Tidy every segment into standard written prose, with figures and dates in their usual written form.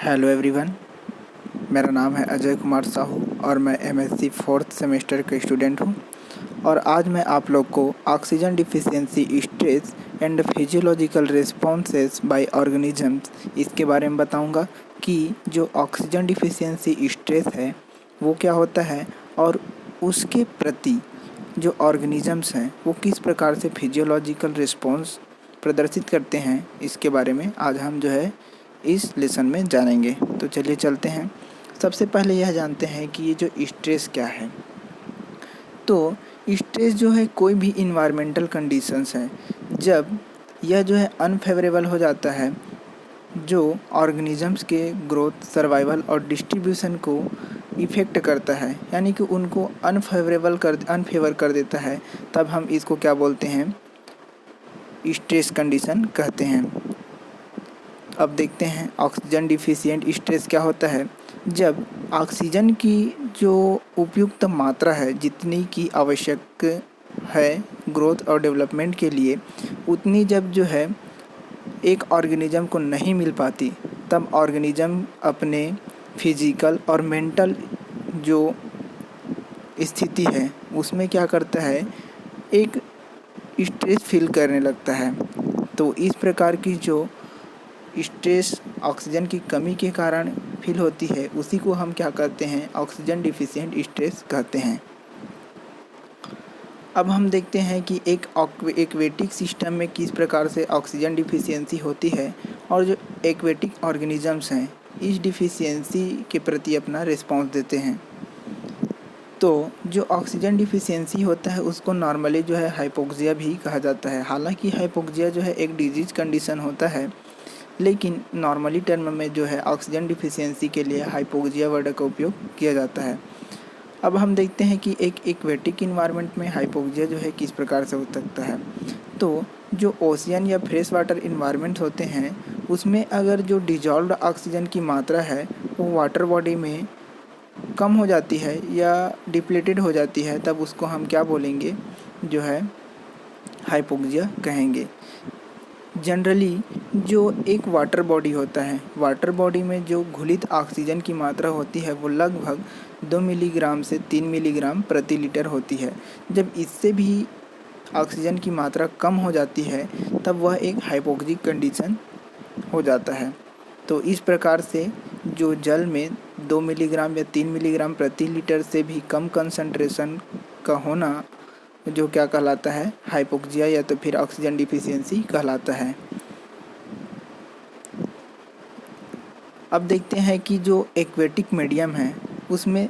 Hello everyone, मेरा नाम है अजय कुमार साहू और मैं एमएससी 4th सेमेस्टर का स्टूडेंट हूँ। और आज मैं आप लोग को oxygen deficiency stress and physiological responses by organisms इसके बारे में बताऊंगा कि जो ऑक्सीजन डिफिशियंसी स्ट्रेस है वो क्या होता है और उसके प्रति जो ऑर्गेनिजम्स हैं वो किस प्रकार से फिजियोलॉजिकल रिस्पॉन्स प्रदर्शित करते हैं, इसके बारे में आज हम इस लेसन में जानेंगे। तो चलिए चलते हैं। सबसे पहले यह जानते हैं कि ये जो स्ट्रेस क्या है। तो स्ट्रेस जो है कोई भी इन्वायरमेंटल कंडीशंस है जब यह जो है अनफेवरेबल हो जाता है, जो ऑर्गेनिजम्स के ग्रोथ, सर्वाइवल और डिस्ट्रीब्यूशन को इफ़ेक्ट करता है, यानी कि उनको अनफेवर कर देता है, तब हम इसको क्या बोलते हैं, स्ट्रेस कंडीशन कहते हैं। अब देखते हैं ऑक्सीजन डिफिशिएंट स्ट्रेस क्या होता है। जब ऑक्सीजन की जो उपयुक्त मात्रा है, जितनी की आवश्यक है ग्रोथ और डेवलपमेंट के लिए, उतनी जब जो है एक ऑर्गेनिज्म को नहीं मिल पाती, तब ऑर्गेनिज्म अपने फिजिकल और मेंटल जो स्थिति है उसमें क्या करता है, एक स्ट्रेस फील करने लगता है। तो इस प्रकार की जो स्ट्रेस ऑक्सीजन की कमी के कारण फील होती है, उसी को हम क्या कहते हैं, ऑक्सीजन डिफिशिएंट स्ट्रेस कहते हैं। अब हम देखते हैं कि एक एक्वेटिक सिस्टम में किस प्रकार से ऑक्सीजन डिफिशियंसी होती है और जो एक्वेटिक ऑर्गेनिजम्स हैं इस डिफिशियंसी के प्रति अपना रिस्पॉन्स देते हैं। तो जो ऑक्सीजन डिफिशियंसी होता है उसको नॉर्मली जो है हाइपोक्सिया भी कहा जाता है। हालांकि हाइपोक्सिया जो है एक डिजीज कंडीशन होता है, लेकिन नॉर्मली टर्म में जो है ऑक्सीजन डिफिशियंसी के लिए हाइपोक्सिया वर्ड का उपयोग किया जाता है। अब हम देखते हैं कि एक एक्वेटिक इन्वायरमेंट में हाइपोक्सिया जो है किस प्रकार से हो सकता है। तो जो ओशियन या फ्रेश वाटर इन्वायरमेंट होते हैं उसमें अगर जो डिजॉल्व्ड ऑक्सीजन की मात्रा है वो वाटर बॉडी में कम हो जाती है या डिप्लीटेड हो जाती है, तब उसको हम क्या बोलेंगे, जो है हाइपोक्सिया कहेंगे। जनरली जो एक वाटर बॉडी होता है, वाटर बॉडी में जो घुलित ऑक्सीजन की मात्रा होती है वो लगभग 2 मिलीग्राम से 3 मिलीग्राम प्रति लीटर होती है। जब इससे भी ऑक्सीजन की मात्रा कम हो जाती है तब वह एक हाइपोक्सिक कंडीशन हो जाता है। तो इस प्रकार से जो जल में 2 मिलीग्राम या 3 मिलीग्राम प्रति लीटर से भी कम कंसंट्रेशन का होना जो क्या कहलाता है, हाइपोक्सिया या तो फिर ऑक्सीजन डिफिशियंसी कहलाता है। अब देखते हैं कि जो एक्वेटिक मीडियम है उसमें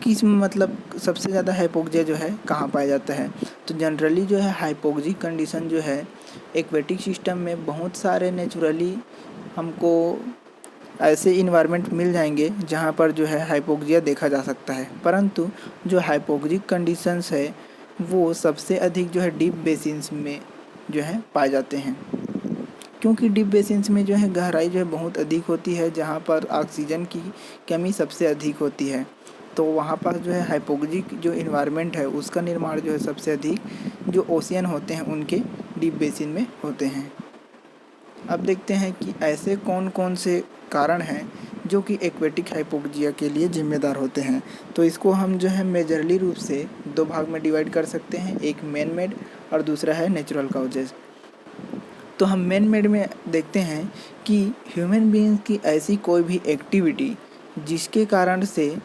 किस सबसे ज़्यादा हाइपोक्सिया जो है कहाँ पाया जाता है। तो जनरली जो है हाइपोक्सिक कंडीशन जो है एक्वेटिक सिस्टम में बहुत सारे नेचुरली हमको ऐसे इन्वायरमेंट मिल जाएंगे जहाँ पर जो है हाइपोक्सिया देखा जा सकता है, परंतु जो हाइपोक्सिक कंडीशंस है वो सबसे अधिक जो है डीप बेसिन्स में जो है पाए जाते हैं, क्योंकि डीप बेसिन्स में जो है गहराई जो है बहुत अधिक होती है, जहाँ पर ऑक्सीजन की कमी सबसे अधिक होती है। तो वहाँ पर जो है हाइपोक्सिक जो इन्वायरमेंट है उसका निर्माण जो है सबसे अधिक जो ओशियन होते हैं उनके डीप बेसिन में होते हैं। अब देखते हैं कि ऐसे कौन कौन से कारण हैं जो कि एक्वेटिक हाइपोक्सिया के लिए जिम्मेदार होते हैं। तो इसको हम जो है मेजरली रूप से 2 भाग में डिवाइड कर सकते हैं, एक मैन मेड और दूसरा है नेचुरल काउजेज। तो हम मैन मेड में देखते हैं कि ह्यूमन बीइंग्स की ऐसी कोई भी एक्टिविटी जिसके कारण से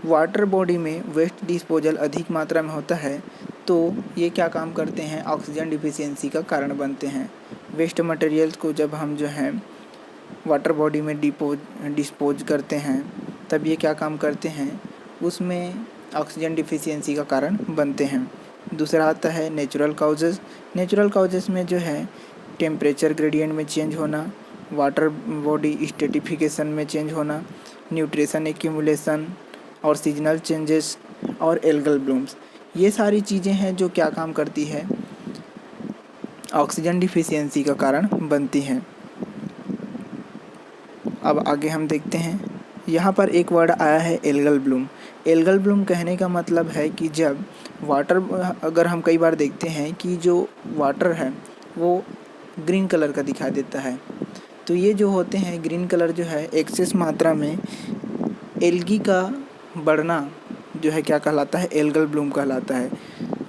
वाटर बॉडी में वेस्ट डिस्पोजल अधिक मात्रा में होता है, तो ये क्या काम करते हैं, ऑक्सीजन डिफिशियंसी का कारण बनते हैं। वेस्ट मटेरियल्स को जब हम जो है वाटर बॉडी में डिस्पोज करते हैं तब ये क्या काम करते हैं, उसमें ऑक्सीजन डिफिशियंसी का कारण बनते हैं। दूसरा आता है नेचुरल काउजेस। नेचुरल काउजेस में जो है टेम्परेचर ग्रेडियंट में चेंज होना, वाटर बॉडी स्ट्रेटिफिकेशन में चेंज होना, न्यूट्रिशन एक्यूमुलेशन और सीजनल चेंजेस और एल्गल ब्लूम्स, ये सारी चीज़ें हैं जो क्या काम करती है, ऑक्सीजन डिफिशियंसी का कारण बनती हैं। अब आगे हम देखते हैं, यहाँ पर एक वर्ड आया है एल्गल ब्लूम। एल्गल ब्लूम कहने का मतलब है कि जब वाटर, अगर हम कई बार देखते हैं कि जो वाटर है वो ग्रीन कलर का दिखाई देता है, तो ये जो होते हैं ग्रीन कलर जो है एक्सेस मात्रा में एल्गी का बढ़ना जो है क्या कहलाता है, एल्गल ब्लूम कहलाता है।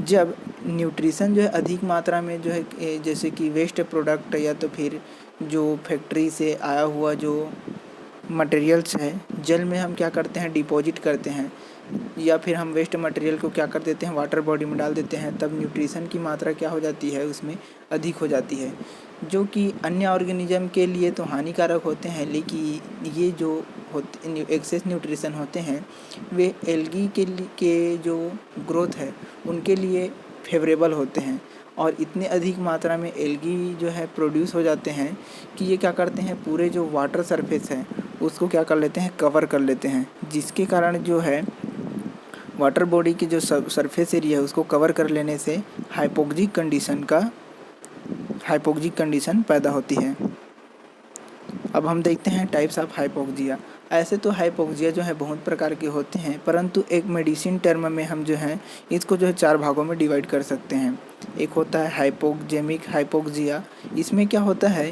जब न्यूट्रिशन जो है अधिक मात्रा में जो है जैसे कि वेस्ट प्रोडक्ट या तो फिर जो फैक्ट्री से आया हुआ जो मटेरियल्स है जल में हम क्या करते हैं डिपॉजिट करते हैं, या फिर हम वेस्ट मटेरियल को क्या कर देते हैं वाटर बॉडी में डाल देते हैं, तब न्यूट्रिशन की मात्रा क्या हो जाती है उसमें अधिक हो जाती है, जो कि अन्य ऑर्गेनिज्म के लिए तो हानिकारक होते हैं, लेकिन ये जो होते एक्सेस न्यूट्रिशन होते हैं वे एल्गी के जो ग्रोथ है उनके लिए फेवरेबल होते हैं। और इतने अधिक मात्रा में एल्गी जो है प्रोड्यूस हो जाते हैं कि ये क्या करते हैं पूरे जो वाटर सरफेस है उसको क्या कर लेते हैं कवर कर लेते हैं, जिसके कारण जो है वाटर बॉडी की जो सरफेस एरिया है उसको कवर कर लेने से हाइपोक्सिक कंडीशन पैदा होती है। अब हम देखते हैं टाइप्स ऑफ हाइपोक्सिया। ऐसे तो हाइपोक्सिया जो है बहुत प्रकार के होते हैं, परंतु एक मेडिसिन टर्म में हम जो है इसको जो है 4 भागों में डिवाइड कर सकते हैं। एक होता है हाइपोजेमिक हाइपोक्सिया। इसमें क्या होता है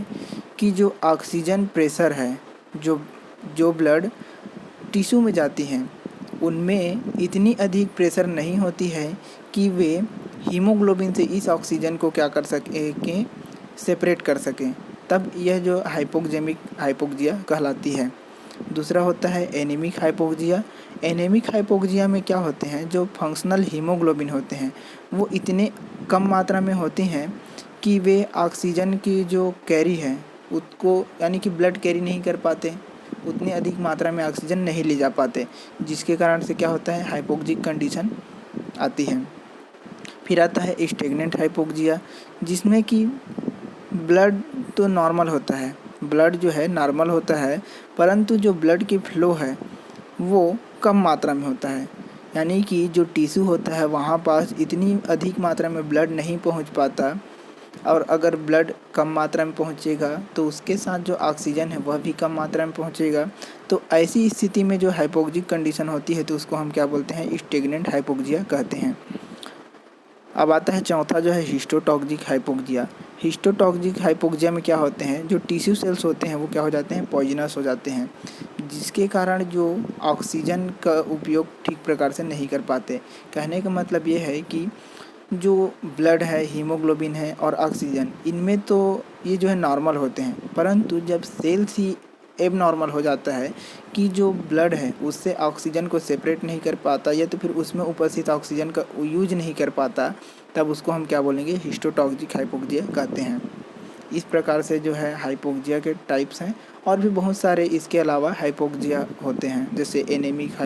कि जो ऑक्सीजन प्रेशर है जो ब्लड टिश्यू में जाती हैं उनमें इतनी अधिक प्रेशर नहीं होती है कि वे हीमोग्लोबिन से इस ऑक्सीजन को क्या कर सकें सेपरेट कर सकें, तब यह जो हाइपोजेमिक हाइपोक्सिया कहलाती है। दूसरा होता है एनीमिक हाइपोक्सिया। एनीमिक हाइपोक्सिया में क्या होते हैं जो फंक्शनल हीमोग्लोबिन होते हैं वो इतने कम मात्रा में होती हैं कि वे ऑक्सीजन की जो कैरी है उसको यानी कि ब्लड कैरी नहीं कर पाते, उतनी अधिक मात्रा में ऑक्सीजन नहीं ले जा पाते, जिसके कारण से क्या होता है हाइपोक्सिक कंडीशन आती है। फिर आता है स्टेगनेंट हाइपोक्सिया, जिसमें कि ब्लड तो नॉर्मल होता है, ब्लड जो है नॉर्मल होता है, परंतु जो ब्लड की फ्लो है वो कम मात्रा में होता है, यानी कि जो टिश्यू होता है वहाँ पास इतनी अधिक मात्रा में ब्लड नहीं पहुँच पाता, और अगर ब्लड कम मात्रा में पहुँचेगा तो उसके साथ जो ऑक्सीजन है वह भी कम मात्रा में पहुँचेगा। तो ऐसी स्थिति में जो हाइपोक्सिक कंडीशन होती है तो उसको हम क्या बोलते हैं स्टेगनेंट हाइपोक्सिया कहते हैं। अब आता है चौथा जो है हिस्टोटॉक्सिक हाइपोक्सिया। हिस्टोटॉक्सिक हाइपोक्सिया में क्या होते हैं जो टिश्यू सेल्स होते हैं वो क्या हो जाते हैं पॉइजनस हो जाते हैं, जिसके कारण जो ऑक्सीजन का उपयोग ठीक प्रकार से नहीं कर पाते। कहने का मतलब ये है कि जो ब्लड है हीमोग्लोबिन है और ऑक्सीजन इनमें तो ये जो है नॉर्मल होते हैं, परंतु जब सेल्स ही एब नॉर्मल हो जाता है कि जो ब्लड है उससे ऑक्सीजन को सेपरेट नहीं कर पाता या तो फिर उसमें उपस्थित ऑक्सीजन का यूज नहीं कर पाता, तब उसको हम क्या बोलेंगे हिस्टोटॉक्सिक हाइपोक्सिया कहते हैं। इस प्रकार से जो है हाइपोक्सिया के टाइप्स हैं और भी बहुत सारे इसके अलावा हाइपोक्सिया होते हैं, जैसे एनीमिक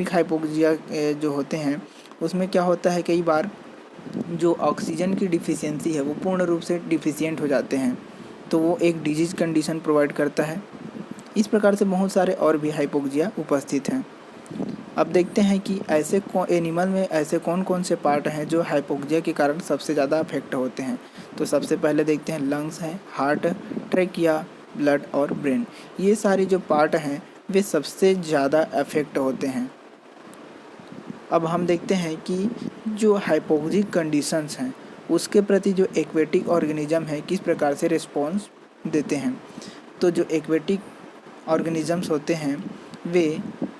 हाइपोक्सिया जो होते हैं उसमें क्या होता है कई बार जो ऑक्सीजन की डिफिशियंसी है वो पूर्ण रूप से डिफिशियंट हो जाते हैं, तो वो एक डिजीज कंडीशन प्रोवाइड करता है। इस प्रकार से बहुत सारे और भी हाइपोक्सिया उपस्थित हैं। अब देखते हैं कि ऐसे एनिमल में ऐसे कौन कौन से पार्ट हैं जो हाइपोक्सिया के कारण सबसे ज़्यादा अफेक्ट होते हैं। तो सबसे पहले देखते हैं लंग्स हैं, हार्ट, ट्रेकिया, ब्लड और ब्रेन। ये सारे जो पार्ट हैं वे सबसे ज़्यादा अफेक्ट होते हैं। अब हम देखते हैं कि जो हाइपोक्सिक कंडीशंस हैं उसके प्रति जो एक्वेटिक ऑर्गेनिज्म है किस प्रकार से रिस्पॉन्स देते हैं। तो जो एक्वेटिक ऑर्गेनिजम्स होते हैं वे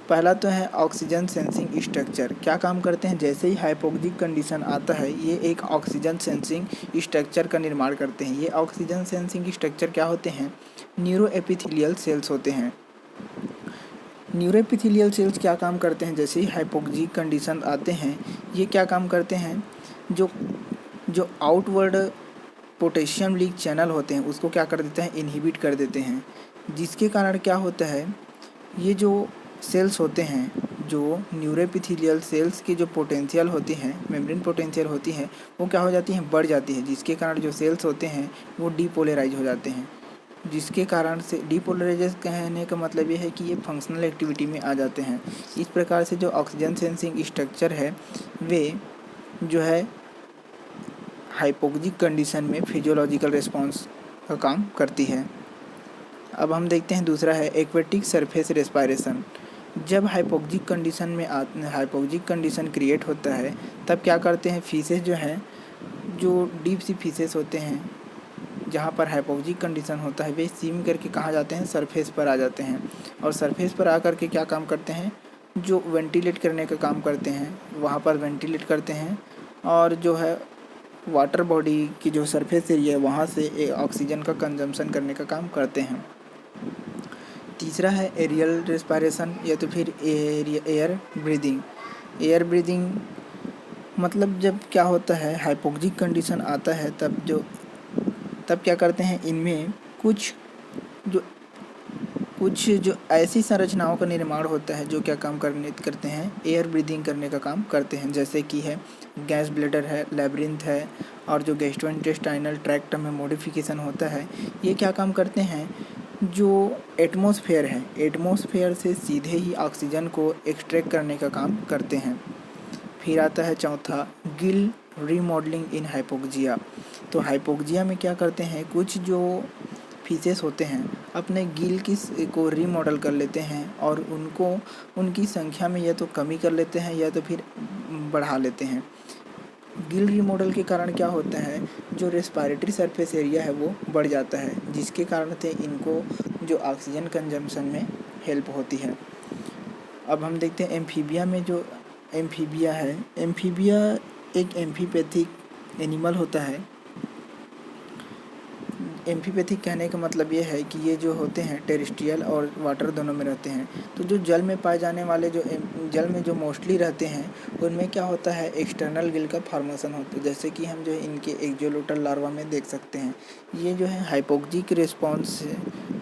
पहला तो है ऑक्सीजन सेंसिंग स्ट्रक्चर। क्या काम करते हैं, जैसे ही हाइपोक्सिक कंडीशन आता है ये एक ऑक्सीजन सेंसिंग स्ट्रक्चर का निर्माण करते हैं। ये ऑक्सीजन सेंसिंग स्ट्रक्चर क्या होते हैं, न्यूरोएपिथेलियल सेल्स होते हैं। न्यूरोएपिथेलियल सेल्स क्या काम करते हैं, जैसे ही हाइपोक्सिक कंडीशन आते हैं ये क्या काम करते हैं, जो आउटवर्ड पोटेशियम लीक चैनल होते हैं उसको क्या कर देते हैं, इनहिबिट कर देते हैं, जिसके कारण क्या होता है ये जो सेल्स होते हैं, जो न्यूरोएपिथेलियल सेल्स की जो पोटेंशियल होती हैं, मेम्ब्रेन पोटेंशियल होती है वो क्या हो जाती हैं, बढ़ जाती है, जिसके कारण जो सेल्स होते हैं वो डीपोलराइज हो जाते हैं। जिसके कारण से डीपोलराइज कहने का मतलब ये है कि ये फंक्शनल एक्टिविटी में आ जाते हैं। इस प्रकार से जो ऑक्सीजन सेंसिंग स्ट्रक्चर है वे जो है हाइपोक्सिक कंडीशन में फिजियोलॉजिकल रिस्पॉन्स का काम करती है। अब हम देखते हैं दूसरा है एक्वेटिक सरफेस रेस्पायरेशन। जब हाइपोक्सिक कंडीशन क्रिएट होता है तब क्या करते हैं फिशेस जो हैं, जो डीप सी फिशेस होते हैं जहाँ पर हाइपोक्सिक कंडीशन होता है वे स्विम करके कहाँ जाते हैं, सरफेस पर आ जाते हैं। और सरफेस पर आकर के क्या काम करते हैं, जो वेंटिलेट करने का काम करते हैं, वहाँ पर वेंटिलेट करते हैं और जो है वाटर बॉडी की जो सरफेस एरिया है वहाँ से ऑक्सीजन का कंजम्पशन करने का काम करते हैं। तीसरा है एरियल रेस्पिरेशन या तो फिर एयर ब्रीदिंग। एयर ब्रीदिंग मतलब जब क्या होता है, हाइपोक्सिक कंडीशन आता है तब क्या करते हैं, इनमें कुछ जो ऐसी संरचनाओं का निर्माण होता है जो क्या काम करते हैं, एयर ब्रीदिंग करने का काम करते हैं। जैसे कि है गैस ब्लैडर है, लैब्रिंथ है और जो गैस्ट्रोइंटेस्टाइनल ट्रैक्ट में मॉडिफिकेशन होता है, ये क्या काम करते हैं, जो एटमॉस्फेयर है, एटमॉस्फेयर से सीधे ही ऑक्सीजन को एक्सट्रैक्ट करने का काम करते हैं। फिर आता है चौथा, गिल रीमॉडलिंग इन हाइपोक्सिया। तो हाइपोक्सिया में क्या करते हैं, कुछ जो फिशेस होते हैं अपने गिल को रीमॉडल कर लेते हैं और उनकी संख्या में या तो कमी कर लेते हैं या तो फिर बढ़ा लेते हैं। गिल रीमॉडल के कारण क्या होता है, जो रेस्पिरेटरी सरफेस एरिया है वो बढ़ जाता है, जिसके कारण से इनको जो ऑक्सीजन कंजम्पशन में हेल्प होती है। अब हम देखते हैं एम्फीबिया में जो एम्फीबिया है, एम्फीबिया एक एम्फीपैथिक एनिमल होता है। एम्फीपैथिक कहने का मतलब ये है कि ये जो होते हैं टेरेस्ट्रियल और वाटर दोनों में रहते हैं। तो जो जल में पाए जाने वाले जल में जो मोस्टली रहते हैं उनमें क्या होता है, एक्सटर्नल गिल का फॉर्मेशन होता है, जैसे कि हम जो है इनके एक्सोलोटल लार्वा में देख सकते हैं। ये जो है हाइपोक्सिक रिस्पॉन्स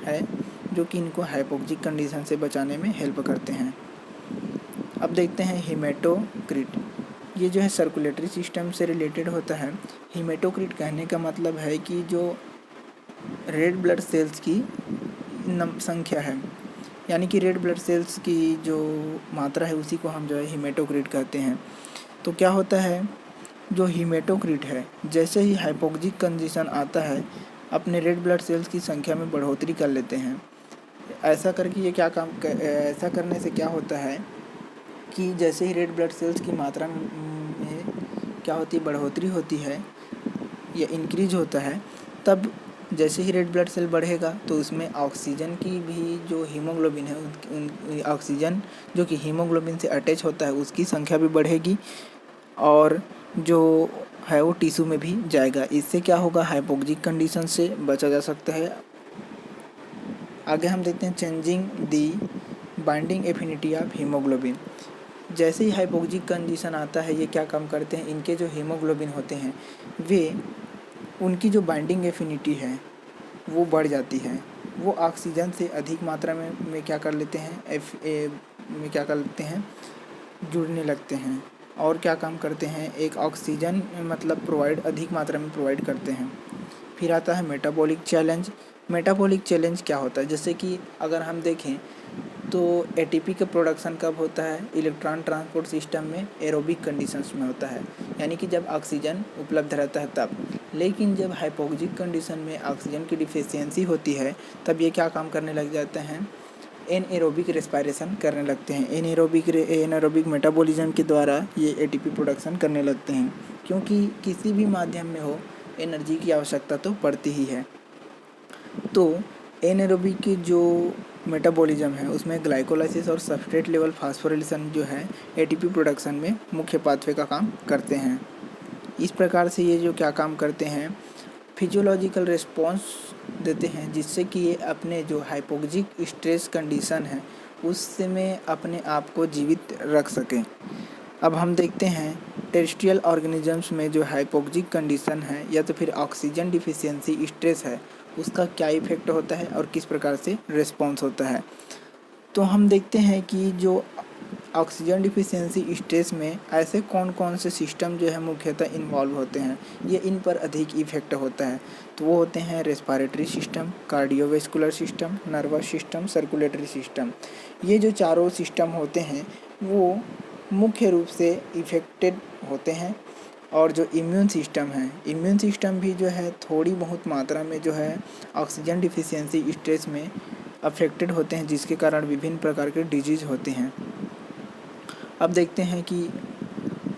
है जो कि इनको हाइपोक्सिक कंडीशन से बचाने में हेल्प करते हैं। अब देखते हैं हीमेटोक्रिट। ये जो है सर्कुलेटरी सिस्टम से रिलेटेड होता है। हीमेटोक्रिट कहने का मतलब है कि जो रेड ब्लड सेल्स की संख्या है, यानी कि रेड ब्लड सेल्स की जो मात्रा है उसी को हम जो है हीमेटोक्रिट कहते हैं। तो क्या होता है, जो हीमेटोक्रिट है जैसे ही हाइपोक्सिक कंडीशन आता है अपने रेड ब्लड सेल्स की संख्या में बढ़ोतरी कर लेते हैं। ऐसा करने से क्या होता है कि जैसे ही रेड ब्लड सेल्स की मात्रा में क्या होती है, बढ़ोतरी होती है या इंक्रीज होता है, तब जैसे ही रेड ब्लड सेल बढ़ेगा तो उसमें ऑक्सीजन की भी जो हीमोग्लोबिन है, ऑक्सीजन जो कि हीमोग्लोबिन से अटैच होता है उसकी संख्या भी बढ़ेगी और जो है वो टिश्यू में भी जाएगा। इससे क्या होगा, हाइपोक्सिक कंडीशन से बचा जा सकता है। आगे हम देखते हैं changing the binding affinity of haemoglobin. जैसे ही हाइपोक्सिक कंडीशन आता है ये क्या काम करते हैं, इनके जो हीमोग्लोबिन होते हैं वे उनकी जो बाइंडिंग एफिनिटी है वो बढ़ जाती है। वो ऑक्सीजन से अधिक मात्रा में क्या कर लेते हैं, जुड़ने लगते हैं और क्या काम करते हैं, एक ऑक्सीजन मतलब अधिक मात्रा में प्रोवाइड करते हैं। फिर आता है मेटाबॉलिक चैलेंज। मेटाबॉलिक चैलेंज क्या होता है, जैसे कि अगर हम देखें तो एटीपी का प्रोडक्शन कब होता है, इलेक्ट्रॉन ट्रांसपोर्ट सिस्टम में एरोबिक कंडीशंस में होता है, यानी कि जब ऑक्सीजन उपलब्ध रहता है तब। लेकिन जब हाइपोक्सिक कंडीशन में ऑक्सीजन की डिफिशियंसी होती है तब ये क्या काम करने लग जाते हैं, एनएरोबिक रेस्पिरेशन करने लगते हैं। एनएरोबिक मेटाबॉलिज्म के द्वारा ये एटीपी प्रोडक्शन करने लगते हैं, क्योंकि किसी भी माध्यम में हो एनर्जी की आवश्यकता तो पड़ती ही है। तो एनएरोबिक की जो मेटाबॉलिज्म है उसमें ग्लाइकोलाइसिस और सबस्ट्रेट लेवल फास्फोरिलेशन जो है एटीपी प्रोडक्शन में मुख्य पाथवे का काम करते हैं। इस प्रकार से ये जो क्या काम करते हैं, फिजियोलॉजिकल रिस्पॉन्स देते हैं, जिससे कि ये अपने जो हाइपोक्सिक स्ट्रेस कंडीशन है उससे में अपने आप को जीवित रख सकें। अब हम देखते हैं टेरेस्ट्रियल ऑर्गेनिजम्स में जो हाइपोक्सिक कंडीशन है या तो फिर ऑक्सीजन डिफिशियंसी स्ट्रेस है उसका क्या इफेक्ट होता है और किस प्रकार से रिस्पॉन्स होता है। तो हम देखते हैं कि जो ऑक्सीजन डिफिशियंसी स्ट्रेस में ऐसे कौन कौन से सिस्टम जो है मुख्यतः इन्वॉल्व होते हैं, ये इन पर अधिक इफेक्ट होता है। तो वो होते हैं respiratory system, cardiovascular system, nervous system, circulatory system. ये जो चारों सिस्टम होते हैं वो मुख्य रूप से इफेक्टेड होते हैं। और जो इम्यून सिस्टम है, इम्यून सिस्टम भी जो है थोड़ी बहुत मात्रा में जो है ऑक्सीजन डिफिशियंसी स्ट्रेस में अफेक्टेड होते हैं, जिसके कारण विभिन्न प्रकार के डिजीज़ होते हैं। अब देखते हैं कि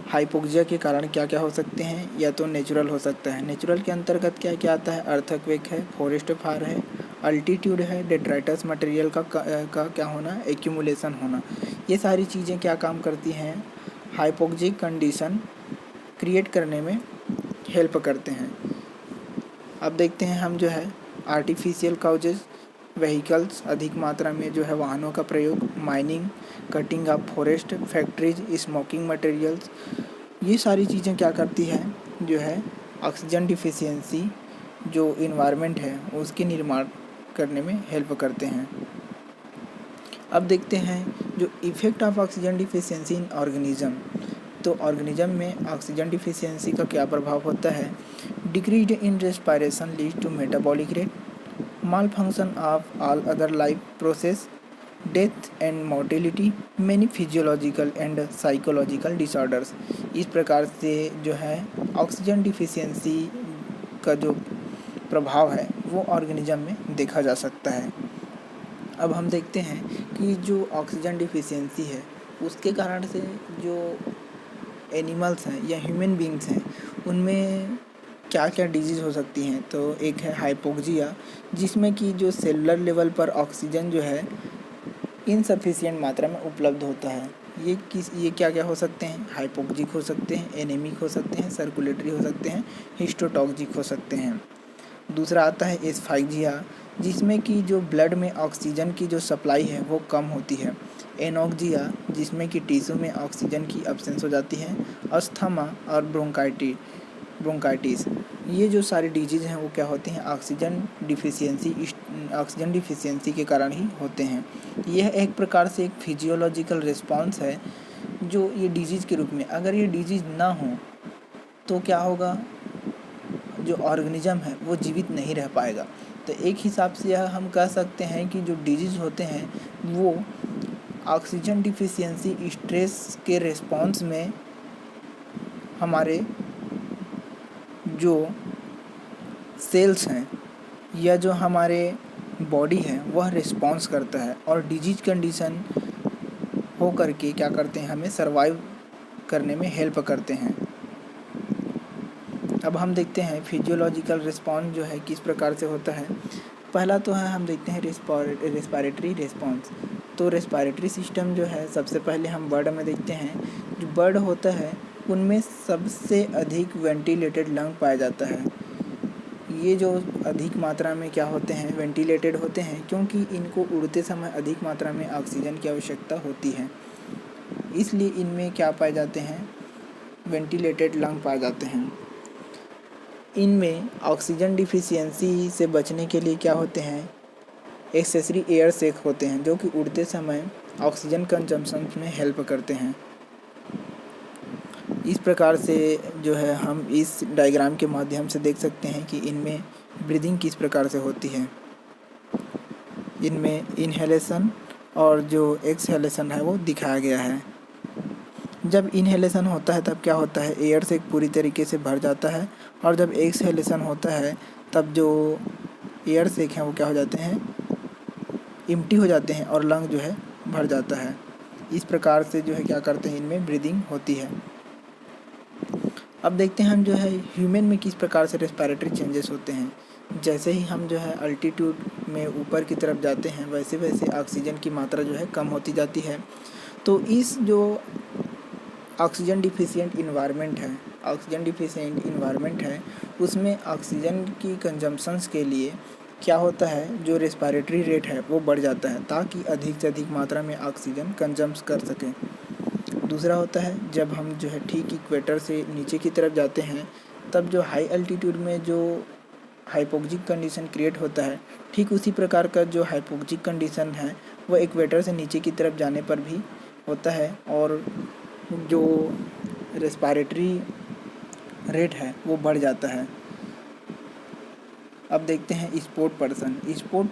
हाइपोक्सिया के कारण क्या क्या हो सकते हैं, या तो नेचुरल हो सकता है। नेचुरल के अंतर्गत क्या क्या आता है, अर्थक्वेक है, फॉरेस्ट फायर है, अल्टीट्यूड है, डेट्राइटस मटेरियल का क्या होना, एक्यूमुलेशन होना। ये सारी चीज़ें क्या काम करती हैं, हाइपोक्सिक कंडीशन क्रिएट करने में हेल्प करते हैं। अब देखते हैं हम जो है आर्टिफिशियल काउजेज, व्हीकल्स, अधिक मात्रा में जो है वाहनों का प्रयोग, mining, cutting of forest, factories, smoking materials, ये सारी चीज़ें क्या करती है, जो है ऑक्सीजन डिफिशियंसी जो इन्वायरमेंट है उसके निर्माण करने में हेल्प करते हैं। अब देखते हैं जो effect of oxygen deficiency in organism. तो ऑर्गेनिज्म में ऑक्सीजन डिफिशियंसी का क्या प्रभाव होता है, decrease in respiration lead to metabolic rate, malfunction of all other life process, death and mortality, many physiological and psychological disorders. इस प्रकार से जो है ऑक्सीजन डिफिशियंसी का जो प्रभाव है वो ऑर्गेनिज्म में देखा जा सकता है। अब हम देखते हैं कि जो ऑक्सीजन डिफिशियंसी है उसके कारण से जो एनिमल्स हैं या ह्यूमन बींग्स हैं उनमें क्या क्या डिजीज़ हो सकती हैं। तो एक है हाइपोक्सिया, जिसमें कि जो सेलुलर लेवल पर ऑक्सीजन जो है इनसफिशिएंट मात्रा में उपलब्ध होता है। ये क्या क्या हो सकते हैं, हाइपोक्सिक हो सकते हैं, एनीमिक हो सकते हैं, सर्कुलेटरी हो सकते हैं, हिस्टोटॉक्सिक हो सकते हैं। दूसरा आता है एस्फाइजिया, जिसमें कि जो ब्लड में ऑक्सीजन की जो सप्लाई है वो कम होती है। एनोक्सिया, जिसमें कि टिश्यू में ऑक्सीजन की एब्सेंस हो जाती है। अस्थमा और ब्रोंकाइटिस, ये जो सारी डिजीज़ हैं वो क्या होती हैं, ऑक्सीजन डिफिशियंसी के कारण ही होते हैं। यह एक प्रकार से एक फिजियोलॉजिकल रिस्पॉन्स है जो ये डिजीज़ के रूप में, अगर ये डिजीज़ ना हो तो क्या होगा, जो ऑर्गेनिज्म है वो जीवित नहीं रह पाएगा। तो एक हिसाब से यह हम कह सकते हैं कि जो डिजीज़ होते हैं वो ऑक्सीजन डिफिशियंसी स्ट्रेस के रिस्पॉन्स में हमारे जो सेल्स हैं या जो हमारे बॉडी है वह रिस्पॉन्स करता है और डिजीज कंडीशन हो करके क्या करते हैं, हमें सरवाइव करने में हेल्प करते हैं। अब हम देखते हैं फिजियोलॉजिकल रिस्पॉन्स जो है किस प्रकार से होता है। पहला तो है हम देखते हैं रेस्पिरेटरी रिस्पॉन्स। तो रेस्पिरेटरी सिस्टम जो है सबसे पहले हम बर्ड में देखते हैं। जो बर्ड होता है उनमें सबसे अधिक वेंटिलेटेड लंग पाया जाता है। ये जो अधिक मात्रा में क्या होते हैं, वेंटिलेटेड होते हैं, क्योंकि इनको उड़ते समय अधिक मात्रा में ऑक्सीजन की आवश्यकता होती है, इसलिए इनमें क्या पाए जाते हैं, वेंटिलेटेड लंग पाए जाते हैं। इनमें ऑक्सीजन डिफिशियंसी से बचने के लिए क्या होते हैं, एक्सेसरी एयर सैक होते हैं जो कि उड़ते समय ऑक्सीजन कंजम्पशन में हेल्प करते हैं। इस प्रकार से जो है हम इस डायग्राम के माध्यम से देख सकते हैं कि इनमें ब्रीदिंग किस प्रकार से होती है। इनमें इनहेलेशन और जो एक्सहेलेशन है वो दिखाया गया है। जब इनहेलेशन होता है तब क्या होता है, एयर से पूरी तरीके से भर जाता है, और जब एक्सहेलेशन होता है तब जो एयर सेक हैं वो क्या हो जाते हैं, एम्प्टी हो जाते हैं और लंग जो है भर जाता है। इस प्रकार से जो है क्या करते हैं, इनमें ब्रीदिंग होती है। अब देखते हैं हम जो है ह्यूमन में किस प्रकार से रेस्पिरेटरी चेंजेस होते हैं। जैसे ही हम जो है अल्टीट्यूड में ऊपर की तरफ जाते हैं वैसे वैसे ऑक्सीजन की मात्रा जो है कम होती जाती है। तो इस जो ऑक्सीजन डिफिशिएंट इन्वायरमेंट है उसमें ऑक्सीजन की कंजम्पशंस के लिए क्या होता है, जो रेस्पिरेटरी रेट है वो बढ़ जाता है ताकि अधिक से अधिक मात्रा में ऑक्सीजन कंजम्स कर सकें। दूसरा होता है जब हम जो है ठीक इक्वेटर से नीचे की तरफ जाते हैं तब जो हाई अल्टीट्यूड में जो हाइपोक्सिक कंडीशन क्रिएट होता है, ठीक उसी प्रकार का जो हाइपोक्सिक कंडीशन है वो इक्वेटर से नीचे की तरफ जाने पर भी होता है और जो रेस्पिरेटरी रेट है वो बढ़ जाता है। अब देखते हैं स्पोर्ट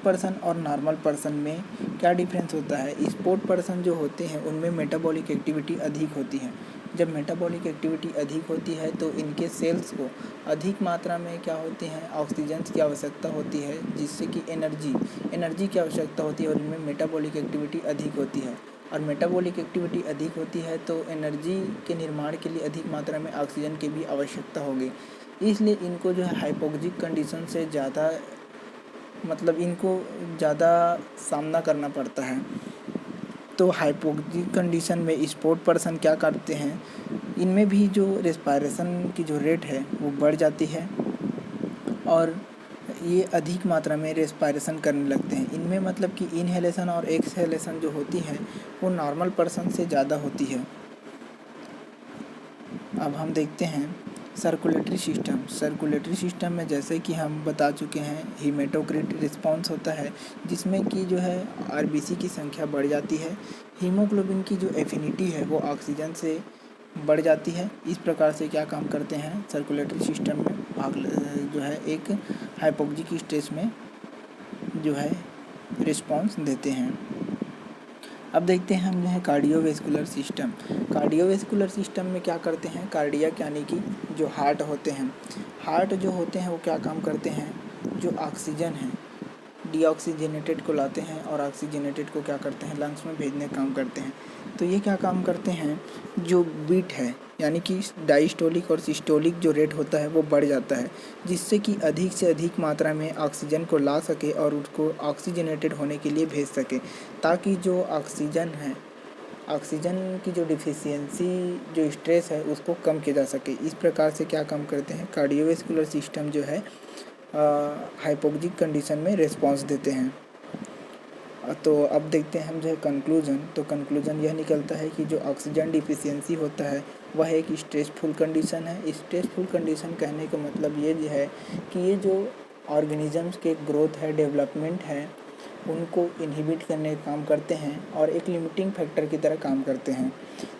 पर्सन और नॉर्मल पर्सन में क्या डिफरेंस होता है। स्पोर्ट पर्सन जो होते हैं उनमें मेटाबॉलिक एक्टिविटी अधिक होती है। जब मेटाबॉलिक एक्टिविटी अधिक होती है तो इनके सेल्स को अधिक मात्रा में क्या होती है, ऑक्सीजन की आवश्यकता होती है, जिससे कि एनर्जी की आवश्यकता होती है और इनमें मेटाबॉलिक एक्टिविटी अधिक होती है। और मेटाबॉलिक एक्टिविटी अधिक होती है तो एनर्जी के निर्माण के लिए अधिक मात्रा में ऑक्सीजन की भी आवश्यकता होगी। इसलिए इनको जो है हाइपोक्सिक कंडीशन से ज़्यादा मतलब इनको ज़्यादा सामना करना पड़ता है। तो हाइपोक्सिक कंडीशन में स्पोर्ट पर्सन क्या करते हैं, इनमें भी जो रेस्पायरेशन की जो रेट है वो बढ़ जाती है और ये अधिक मात्रा में रेस्पायरेशन करने लगते हैं। इनमें मतलब कि इनहेलेशन और एक्सहेलेशन जो होती है वो नॉर्मल पर्सन से ज़्यादा होती है। अब हम देखते हैं सर्कुलेटरी सिस्टम में जैसे कि हम बता चुके हैं हीमेटोक्रिट रिस्पॉन्स होता है, जिसमें कि जो है आरबीसी की संख्या बढ़ जाती है। हीमोग्लोबिन की जो एफिनिटी है वो ऑक्सीजन से बढ़ जाती है। इस प्रकार से क्या काम करते हैं सर्कुलेटरी सिस्टम में भाग जो है एक हाइपोक्सिक स्टेज में जो है रिस्पॉन्स देते हैं। अब देखते हैं हम जो है कार्डियोवेस्कुलर सिस्टम में क्या करते हैं, कार्डियक यानी कि जो हार्ट होते हैं वो क्या काम करते हैं, जो ऑक्सीजन है डीऑक्सीजनेटेड को लाते हैं और ऑक्सीजनेटेड को क्या करते हैं लंग्स में भेजने का काम करते हैं। तो ये क्या काम करते हैं, जो बीट है यानी कि डायस्टोलिक और सिस्टोलिक जो रेट होता है वो बढ़ जाता है, जिससे कि अधिक से अधिक मात्रा में ऑक्सीजन को ला सके और उसको ऑक्सीजनेटेड होने के लिए भेज सके, ताकि जो ऑक्सीजन की जो डिफिशियंसी जो स्ट्रेस है उसको कम किया जा सके। इस प्रकार से क्या काम करते हैं कार्डियोवेस्कुलर सिस्टम जो है हाइपोक्सिक कंडीशन में रिस्पॉन्स देते हैं। तो अब देखते हैं हम जो है कंक्लूजन यह निकलता है कि जो ऑक्सीजन डिफिशियंसी होता है वह एक स्ट्रेसफुल कंडीशन है। स्ट्रेसफुल कंडीशन कहने का मतलब ये है कि ये जो ऑर्गेनिजम्स के ग्रोथ है, डेवलपमेंट है, उनको इनहिबिट करने का काम करते हैं और एक लिमिटिंग फैक्टर की तरह काम करते हैं।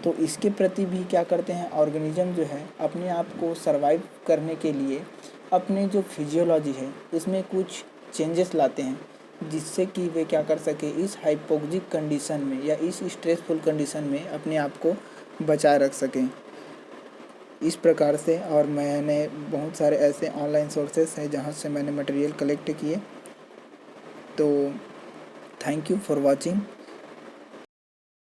तो इसके प्रति भी क्या करते हैं ऑर्गेनिज्म जो है अपने आप को सर्वाइव करने के लिए अपने जो फिजियोलॉजी है उसमें कुछ चेंजेस लाते हैं, जिससे कि वे क्या कर सके इस हाइपोक्सिक कंडीशन में या इस स्ट्रेसफुल कंडीशन में अपने आप को बचाए रख सकें। इस प्रकार से और मैंने बहुत सारे ऐसे ऑनलाइन सोर्सेस हैं जहाँ से मैंने मटेरियल कलेक्ट किए। तो थैंक यू फॉर वॉचिंग।